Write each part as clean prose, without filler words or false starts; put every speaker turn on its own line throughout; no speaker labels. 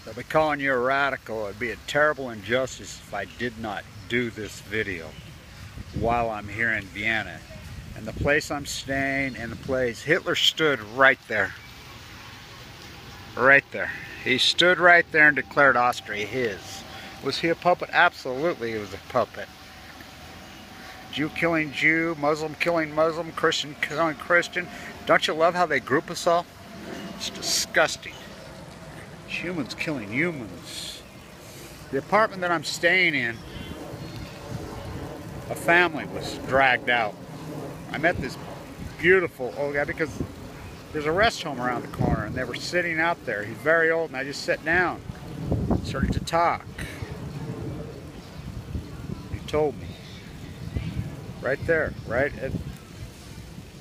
They'll be calling you a radical. It'd be a terrible injustice if I did not do this video while I'm here in Vienna. And the place I'm staying and the place, Hitler stood right there. Right there. He stood right there and declared Austria his. Was he a puppet? Absolutely he was a puppet. Jew killing Jew, Muslim killing Muslim, Christian killing Christian. Don't you love how they group us all? It's disgusting. Humans killing humans. The apartment that I'm staying in, a family was dragged out. I met this beautiful old guy because there's a rest home around the corner and they were sitting out there. He's very old and I just sat down, started to talk. He told me, right there, right at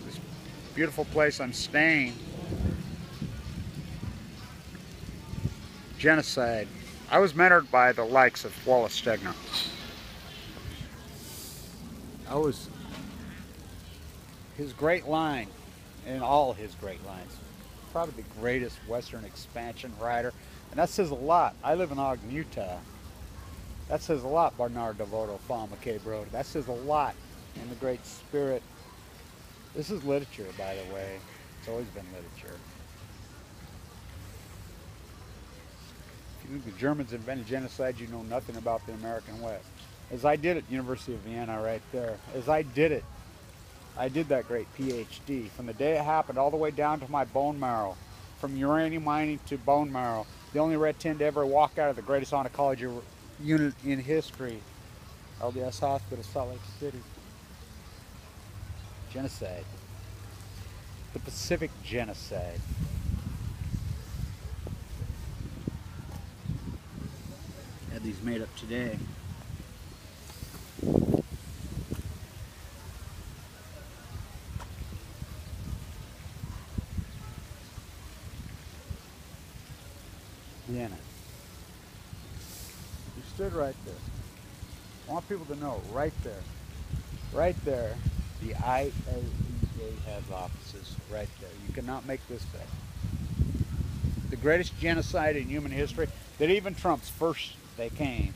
this beautiful place I'm staying, genocide. I was mentored by the likes of Wallace Stegner. His great line, and all his great lines, probably the greatest Western expansion writer, and that says a lot. I live in Ogden, Utah. That says a lot, Bernard DeVoto, Paul McKay Brody. That says a lot in the great spirit. This is literature, by the way. It's always been literature. If you think the Germans invented genocide, you know nothing about the American West. As I did at University of Vienna right there. As I did that great PhD. From the day it happened all the way down to my bone marrow. From uranium mining to bone marrow. The only red tin to ever walk out of the greatest oncology unit in history. LDS Hospital, Salt Lake City. Genocide. The Pacific Genocide. Had these made up today. Vienna. You stood right there. I want people to know, right there, the IAEA has offices right there. You cannot make this up. The greatest genocide in human history, that even Trump's first they came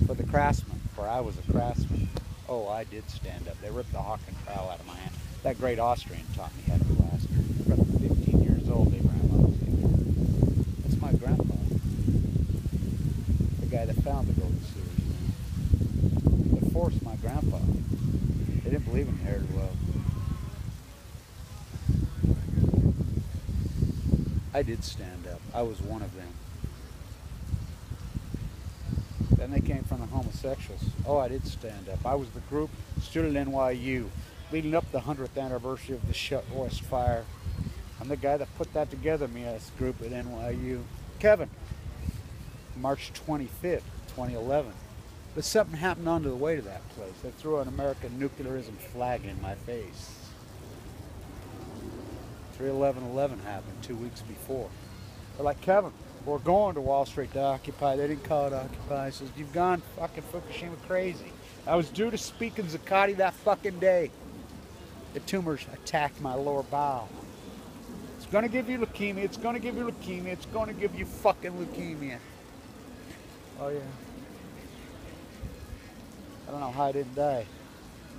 for the craftsman, for I was a craftsman. Oh, I did stand up. They ripped the hawk and trowel out of my hand. That great Austrian taught me how to blaster. From 15 years old, Abraham Lincoln. That's my grandpa. The guy that found the gold series. They forced my grandpa. They didn't believe in inherited wealth. I did stand up. I was one of them. Then they came from the homosexuals. Oh, I did stand up. I was the group stood at NYU, leading up the 100th anniversary of the Shut West Fire. I'm the guy that put that together, me as group at NYU. Kevin, March 25th, 2011. But something happened on the way to that place. They threw an American nuclearism flag in my face. 3/11/11 happened 2 weeks before. They're like, Kevin, we're going to Wall Street to occupy. They didn't call it occupy. He says, you've gone fucking Fukushima crazy. I was due to speak in Zuccotti that fucking day. The tumors attacked my lower bowel. It's going to give you leukemia. It's going to give you leukemia. It's going to give you fucking leukemia. Oh, yeah. I don't know how I didn't die.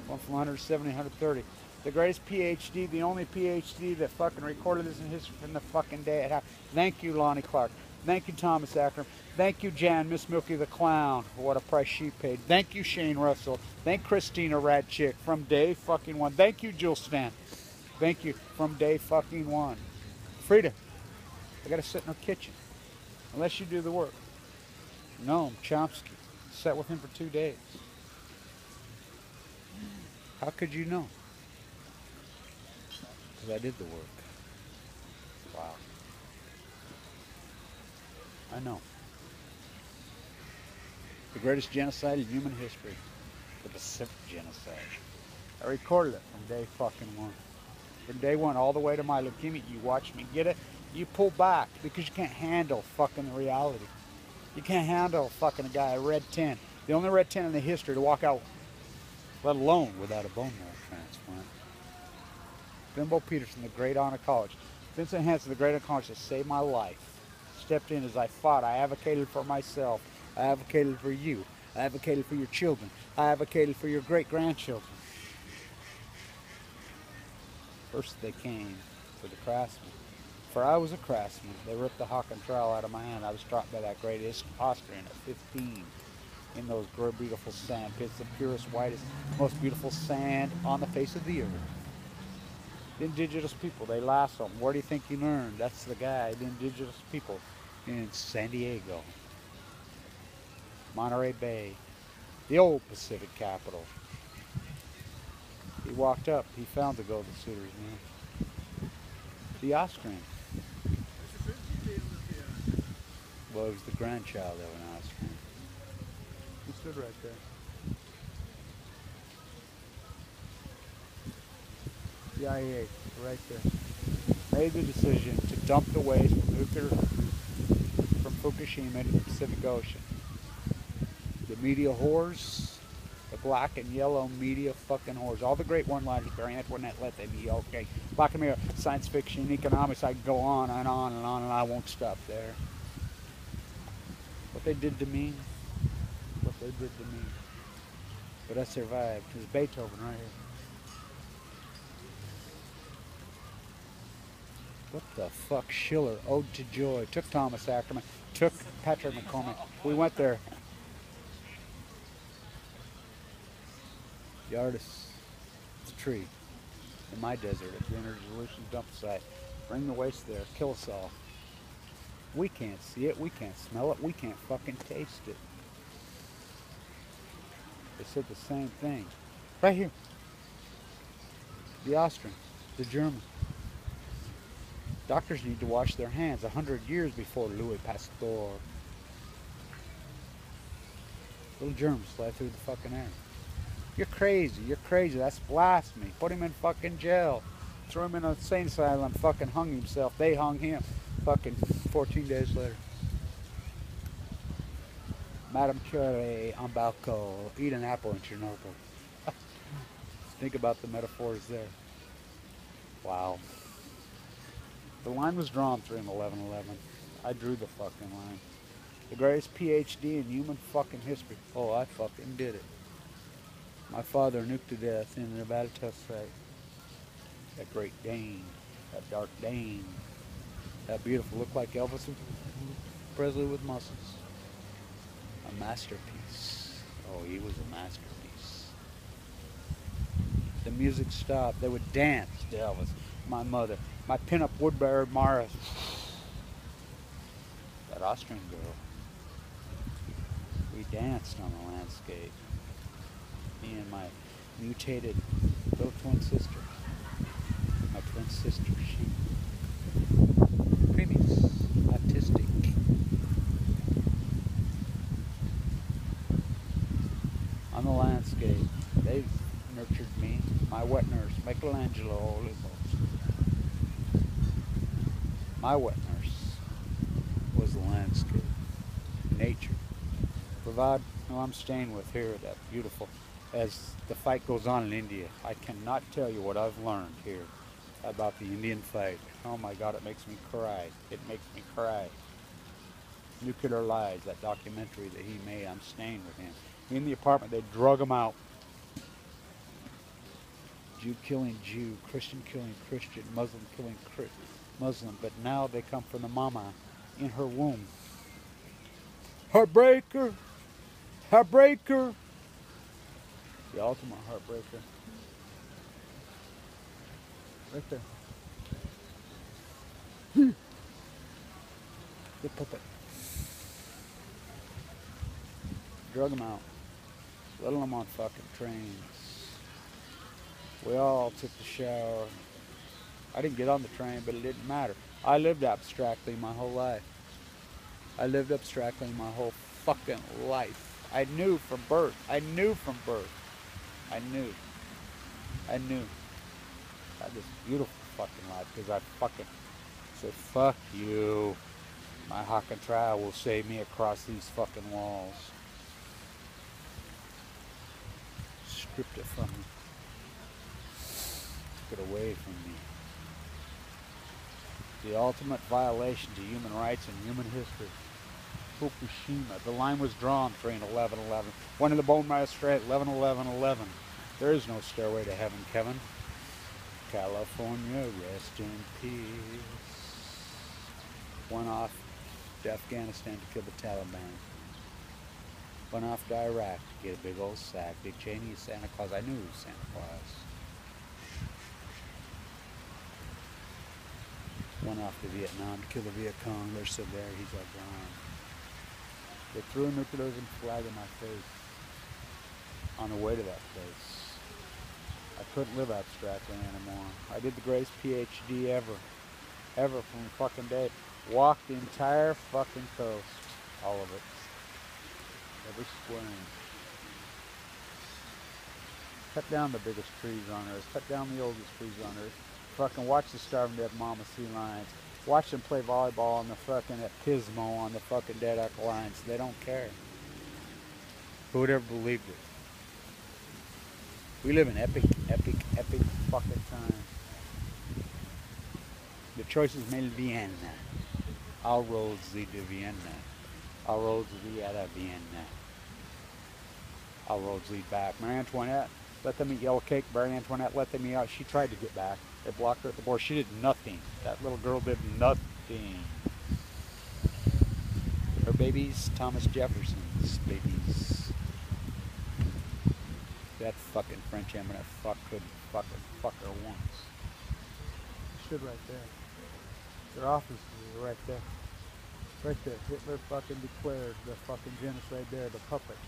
Went from 170 to 130. The greatest PhD, the only PhD that fucking recorded this in history from the fucking day it happened. Thank you, Lonnie Clark. Thank you, Thomas Ackerman. Thank you, Jan, Miss Milky the Clown, for what a price she paid. Thank you, Shane Russell. Thank Christina Radchick from day fucking one. Thank you, Jill Stan. Thank you from day fucking one. Frida, I gotta sit in her kitchen. Unless you do the work. Noam Chomsky. Sat with him for 2 days. How could you know? Because I did the work. Wow. I know. The greatest genocide in human history. The Pacific Genocide. I recorded it from day fucking one. From day one all the way to my leukemia. You watch me get it. You pull back because you can't handle fucking the reality. You can't handle fucking a guy, a red tin. The only red tin in the history to walk out, let alone without a bone marrow transplant. Bimbo Peterson, the great oncologist. Vincent Hansen, the great oncologist, saved my life. stepped in as I fought. I advocated for myself. I advocated for you. I advocated for your children. I advocated for your great-grandchildren. First they came for the craftsmen. For I was a craftsman. They ripped the Haken trowel out of my hand. I was taught by that great Austrian at 15 in those beautiful sand pits, the purest, whitest, most beautiful sand on the face of the earth. The indigenous people, they lasso them. Where do you think he learned? That's the guy, the indigenous people in San Diego, Monterey Bay, the old Pacific capital. He walked up, he found the golden suitors, man. The Austrian. Well, he was the grandchild of an Austrian. He stood right there. The IAEA, right there, made the decision to dump the waste from nuclear from Fukushima into the Pacific Ocean. The media whores, the black and yellow media fucking whores, all the great one-liners, Barry Antoinette, let them be okay. Black and mirror, science fiction, economics, I can go on and on and on, and I won't stop there. What they did to me, what they did to me. But I survived. There's Beethoven right here. What the fuck? Schiller, Ode to Joy, took Thomas Ackerman, took Patrick McCormick. We went there. The artist, it's a tree in my desert at the Energy Solutions dump site. Bring the waste there, kill us all. We can't see it, we can't smell it, we can't fucking taste it. They said the same thing. Right here. The Austrian, the German. Doctors need to wash their hands 100 years before Louis Pasteur. Little germs fly through the fucking air. You're crazy, that's blasphemy. Put him in fucking jail. Threw him in an insane asylum, fucking hung himself. They hung him. Fucking 14 days later. Madame Curie en balcon, eat an apple in Chernobyl. Think about the metaphors there. Wow. The line was drawn through in 11/11. I drew the fucking line. The greatest PhD in human fucking history. Oh, I fucking did it. My father nuked to death in the Nevada test site. That great Dane, that dark Dane, that beautiful, looked like Elvis Presley with muscles. A masterpiece. Oh, he was a masterpiece. The music stopped. They would dance to Elvis. My mother, my pinup Woodbury Morris, that Austrian girl. We danced on the landscape. Me and my mutated little twin sister. My twin sister, she preemies, autistic. On the landscape, they nurtured me. My wet nurse, Michelangelo Olivos. My wet nurse was the landscape, nature. Provide who I'm staying with here, that beautiful, as the fight goes on in India. I cannot tell you what I've learned here about the Indian fight. Oh my God, it makes me cry. It makes me cry. Nuclear Lies, that documentary that he made, I'm staying with him. In the apartment, they drug him out. Jew killing Jew, Christian killing Christian, Muslim killing Muslim, but now they come from the mama in her womb. Heartbreaker! Heartbreaker! The ultimate heartbreaker. Right there. The puppet. Drug them out. Little them on fucking trains. We all took the shower. I didn't get on the train, but it didn't matter. I lived abstractly my whole life. I lived abstractly my whole fucking life. I knew from birth. I knew from birth. I knew. I knew. I had this beautiful fucking life because I fucking said, fuck you. My Haken trial will save me across these fucking walls. Stripped it from me. Took it away from me. The ultimate violation to human rights and human history. Fukushima. The line was drawn between 11/11. One in the Bone Marrow Strait, 11/11/11. There is no stairway to heaven, Kevin. California, rest in peace. Went off to Afghanistan to kill the Taliban. Went off to Iraq to get a big old sack. Dick Cheney is Santa Claus. I knew he was Santa Claus. Went off to Vietnam to kill the Viet Cong. They're still there. He's all gone. They threw a nuclear flag in my face on the way to that place. I couldn't live abstractly anymore. I did the greatest PhD ever from the fucking day. Walked the entire fucking coast. All of it. Every square inch. Cut down the biggest trees on earth. Cut down the oldest trees on earth. Fucking watch the starving dead mama sea lions. Watch them play volleyball on the fucking at Pismo on the fucking dead echo lines. They don't care. Who would ever believed it? We live in epic fucking time. The choice is made in Vienna. All roads lead to Vienna. All roads lead out of Vienna. All roads lead back. Marie Antoinette, let them eat yellow cake. Marie Antoinette, let them eat out. She tried to get back. They blocked her at the border. She did nothing. That little girl did nothing. Her babies, Thomas Jefferson's babies. That fucking French eminent fuck couldn't fucking fuck her once. Stood right there. Their offices are right there. Right there. Hitler fucking declared the fucking genocide there. The puppet.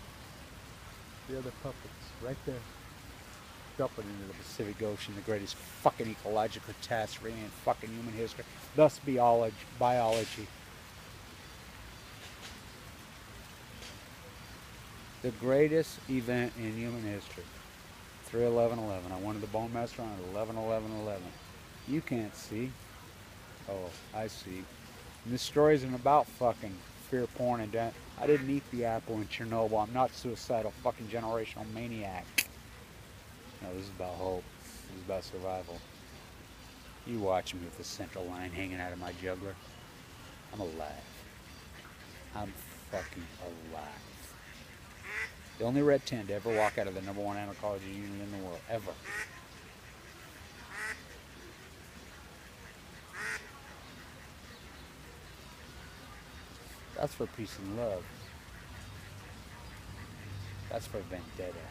The other puppets. Right there. Dumping into the Pacific Ocean, the greatest fucking ecological catastrophe in fucking human history. Thus biology. The greatest event in human history. 3/11/11. I wanted the Bone Master on 11/11/11. You can't see. Oh, I see. And this story isn't about fucking fear porn and death. I didn't eat the apple in Chernobyl. I'm not suicidal fucking generational maniac. No, this is about hope. This is about survival. You watch me with the central line hanging out of my jugular. I'm alive. I'm fucking alive. The only red tent to ever walk out of the #1 anthropology union in the world. Ever. That's for peace and love. That's for vendetta.